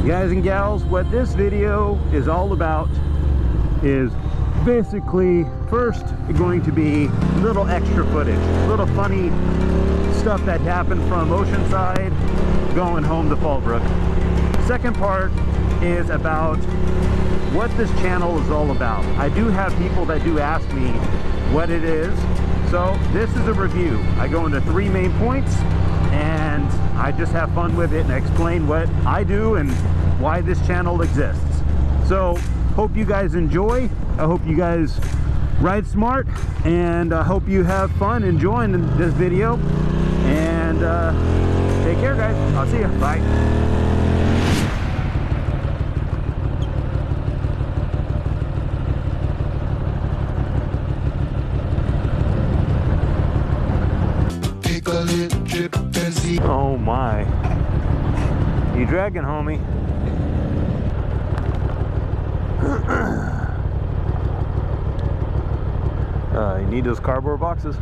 Guys and gals, what this video is all about is basically first going to be little extra footage, little funny stuff that happened from Oceanside going home to Fallbrook. Second part is about what this channel is all about. I do have people that do ask me what it is, so this is a review. I go into 3 main points and I just have fun with it and explain what I do and why this channel exists. So hope you guys enjoy. I hope you guys ride smart, and I hope you have fun enjoying this video. And take care, guys. I'll see you. Bye. Oh my. You dragging, homie? You need those cardboard boxes.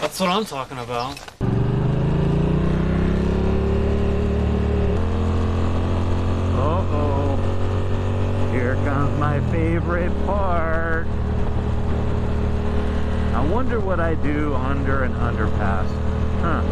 That's what I'm talking about. Uh-oh. Here comes my favorite part. I wonder what I do under an underpass. Huh.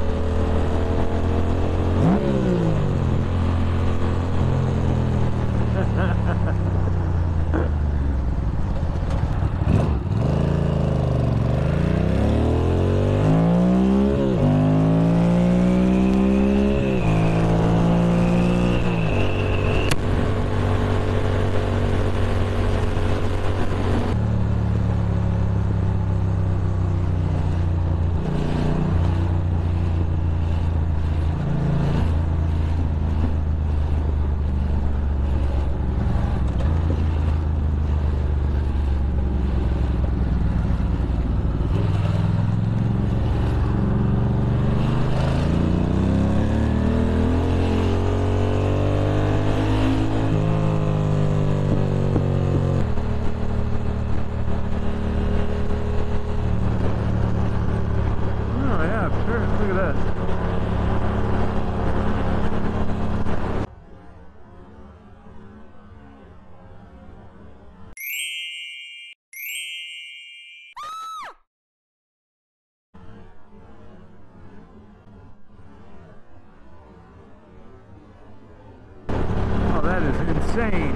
That is insane.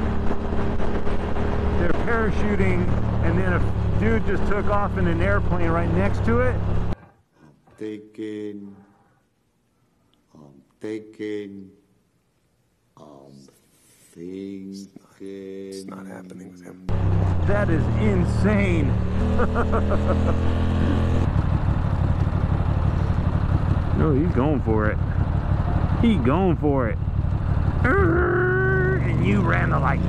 They're parachuting and then a dude just took off in an airplane right next to it. I'm thinking, it's not happening with him. That is insane. No, he's going for it. He's going for it. And you ran the light.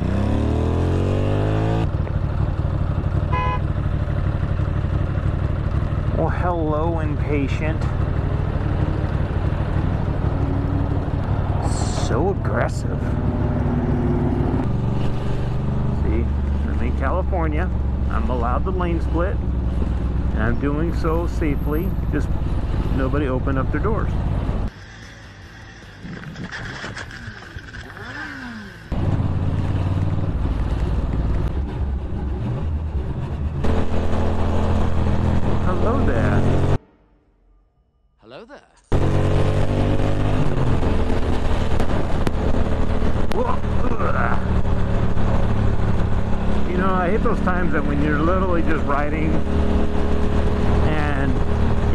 Well, hello, impatient. So aggressive. See, I'm in California. I'm allowed the lane split. And I'm doing so safely. Just nobody open up their doors. Hello there. Hello there. You know, I hate those times that when you're literally just riding and,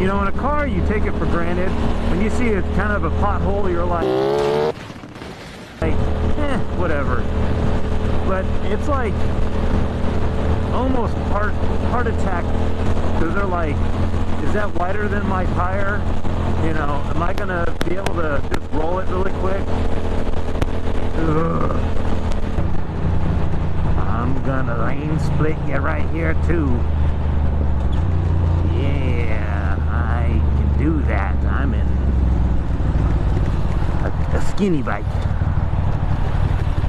you know, in a car you take it for granted. When you see it kind of a pothole, you're like whatever. But it's like almost heart attack, because they're like, is that wider than my tire? You know, am I gonna be able to just roll it really quick? Ugh. I'm gonna lane split you right here too. Yeah, I can do that. I'm in a skinny bike.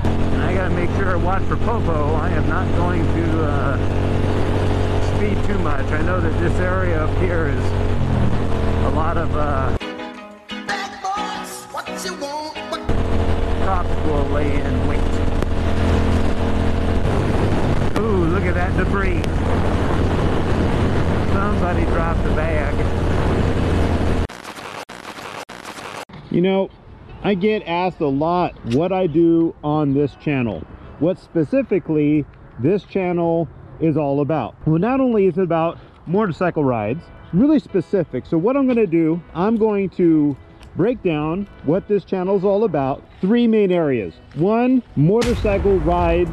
And I gotta make sure I watch for popo. I am not going to speed too much. I know that this area up here is a lot of cops will lay in wait. Ooh, look at that debris. Somebody dropped the bag. You know, I get asked a lot what I do on this channel, what specifically this channel is all about. Well, not only is it about motorcycle rides, really specific. So what I'm going to do, I'm going to break down what this channel is all about. 3 main areas. 1, motorcycle rides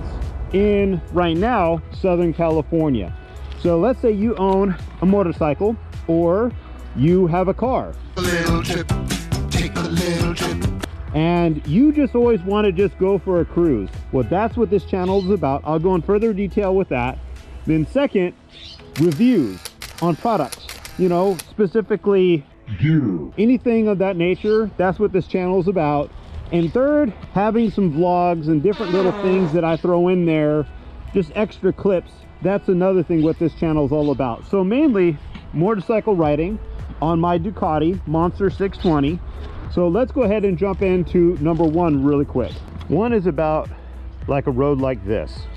in, right now, Southern California. So let's say you own a motorcycle or you have a car. A little trip, take a little trip. And you just always want to just go for a cruise. Well, that's what this channel is about. I'll go in further detail with that. Then second, reviews on products. You know, specifically anything of that nature. That's what this channel is about. And third, having some vlogs and different little things that I throw in there, just extra clips. That's another thing what this channel is all about. So mainly motorcycle riding on my Ducati Monster 620. So let's go ahead and jump into number 1 really quick. 1 is about like a road like this.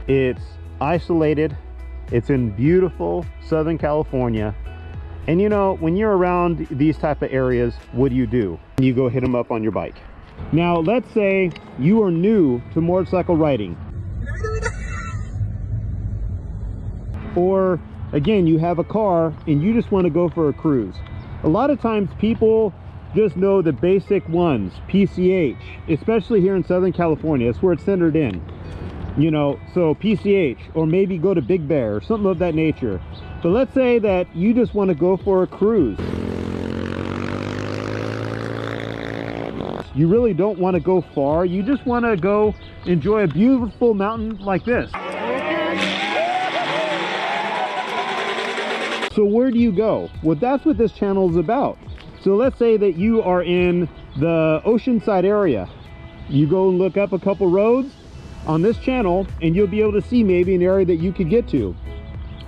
It's isolated. It's in beautiful Southern California. And you know, when you're around these type of areas, what do? You go hit them up on your bike. Now, let's say you are new to motorcycle riding. Or again, you have a car and you just want to go for a cruise. A lot of times people just know the basic ones, PCH, especially here in Southern California. That's where it's centered in. You know, so PCH, or maybe go to Big Bear or something of that nature. But let's say that you just want to go for a cruise. You really don't want to go far. You just want to go enjoy a beautiful mountain like this. So where do you go? Well, that's what this channel is about. So let's say that you are in the Oceanside area. You go and look up a couple roads on this channel and you'll be able to see maybe an area that you could get to.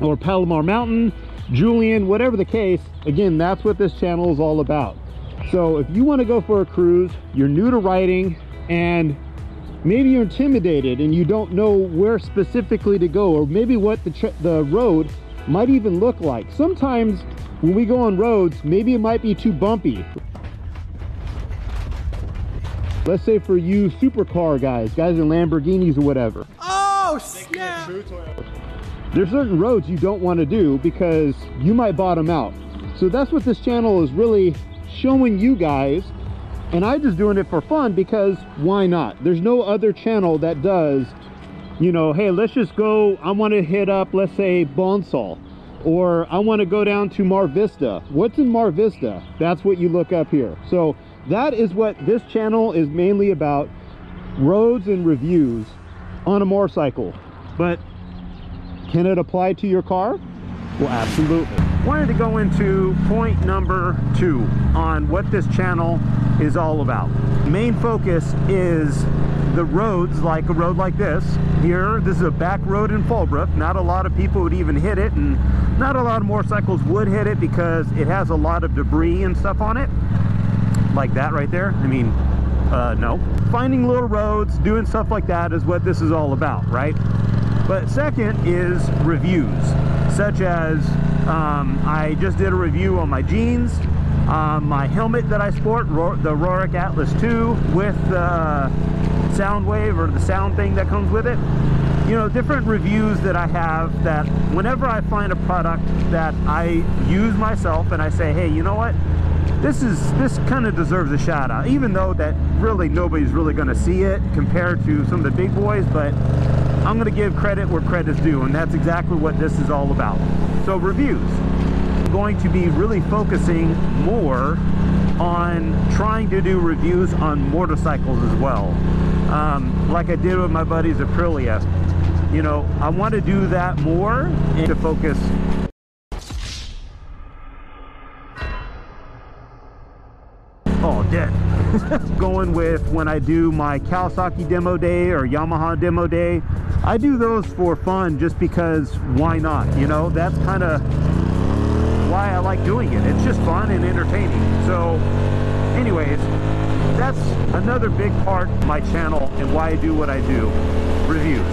Or Palomar Mountain, Julian, whatever the case. Again, that's what this channel is all about. So if you want to go for a cruise, you're new to riding, and maybe you're intimidated and you don't know where specifically to go, or maybe what the road might even look like. Sometimes when we go on roads, maybe it might be too bumpy. Let's say for you supercar guys in Lamborghinis or whatever. Oh, snap! There's certain roads you don't want to do because you might bottom out. So that's what this channel is really showing you guys. And I'm just doing it for fun because why not? There's no other channel that does, you know, hey, let's just go, I want to hit up, let's say, Bonsall, or I want to go down to Mar Vista. What's in Mar Vista? That's what you look up here. So that is what this channel is mainly about, roads and reviews on a motorcycle. But can it apply to your car? Well, absolutely. Wanted to go into point number 2 on what this channel is all about. Main focus is the roads, like a road like this. Here, this is a back road in Fallbrook. Not a lot of people would even hit it, and not a lot of motorcycles would hit it because it has a lot of debris and stuff on it. Like that right there. I mean, no. Finding little roads, doing stuff like that is what this is all about, right? But second is reviews, such as I just did a review on my jeans, my helmet that I sport, the Ruroc ATLAS 2 with the sound wave, or the sound thing that comes with it. You know, different reviews that I have, that whenever I find a product that I use myself and I say, hey, you know what, this kind of deserves a shout out, even though that really nobody's really going to see it compared to some of the big boys, but I'm going to give credit where credit's due, and that's exactly what this is all about. So reviews. I'm going to be really focusing more on trying to do reviews on motorcycles as well. Like I did with my buddies Aprilia. You know, I want to do that more and to focus. Oh, dead. Going with when I do my Kawasaki demo day or Yamaha demo day, I do those for fun just because why not? You know, that's kind of why I like doing it. It's just fun and entertaining. So anyways, that's another big part of my channel and why I do what I do, reviews.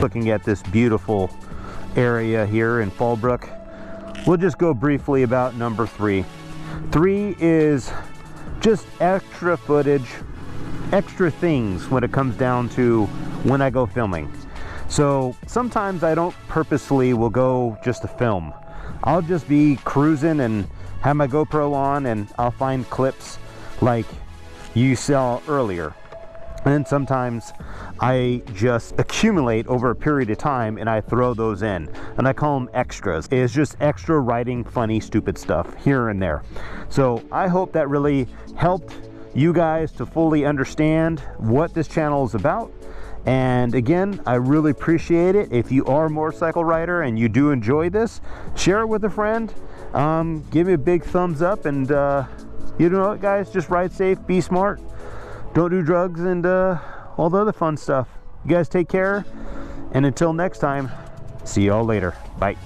Looking at this beautiful area here in Fallbrook, we'll just go briefly about number 3. 3 is just extra footage, extra things when it comes down to when I go filming. So sometimes I don't purposely will go just to film. I'll just be cruising and have my GoPro on, and I'll find clips like you saw earlier. And sometimes I just accumulate over a period of time and I throw those in, and I call them extras. It's just extra writing funny stupid stuff here and there. So I hope that really helped you guys to fully understand what this channel is about. And again, I really appreciate it. If you are a motorcycle rider and you do enjoy this, share it with a friend. Give me a big thumbs up, and you know what, guys, just ride safe, be smart, don't do drugs, and all the other fun stuff. You guys take care, and until next time, see y'all later. Bye.